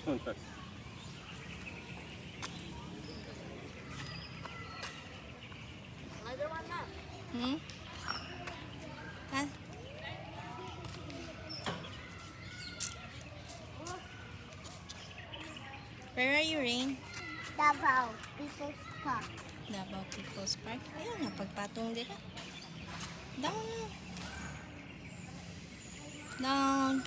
Hmm? Huh? Where are you, Rain? Davao, People's Park. Davao People's Park. Ayun nga, pagpatong din. Down na. Down.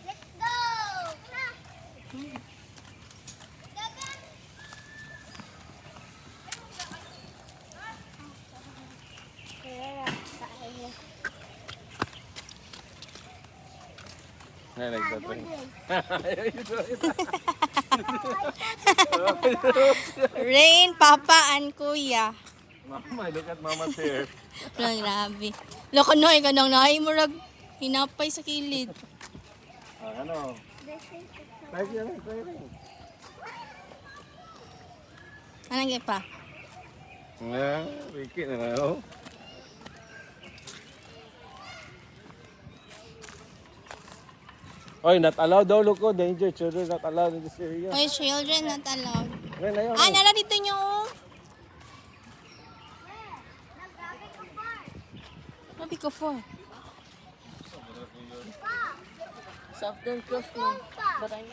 Let's go! I like that one. Rain, Papa, and Kuya. Mama, look at Mama's hair. Grabe. Loko no, ikaw nang nahimurag hinapay sa kilid. Ano? Try yan, try rin. Anong pa? Ricky na na, oh. Oy, not allowed daw, look, oh, danger. Children not allowed in this area. Oy, children not allowed. Ngayon, ayaw, Ah, nala dito nyo. Sabi ko for. Soft and close no. But I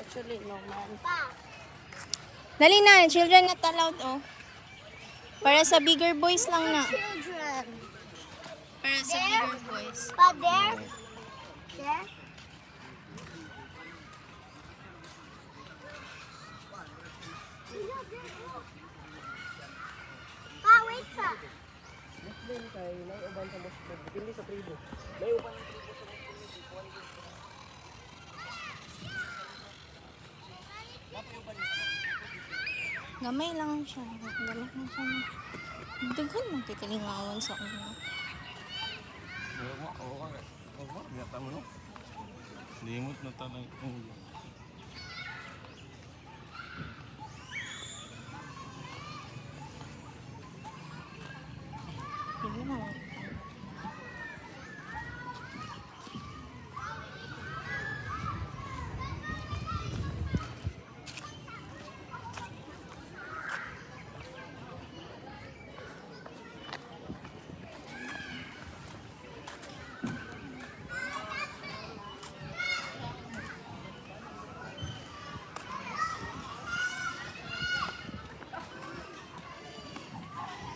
actually no man. Dali na, children not allowed, oh. Para sa bigger boys lang na. Children. Para sa bigger boys. Pa, there? There? Pa, wait sa. Gamay lang siya. Galak na siya. Daghan mo kay kalingawan sa ulo. Oo, oo, oo, oo, yata mo, no? Limot na talaga.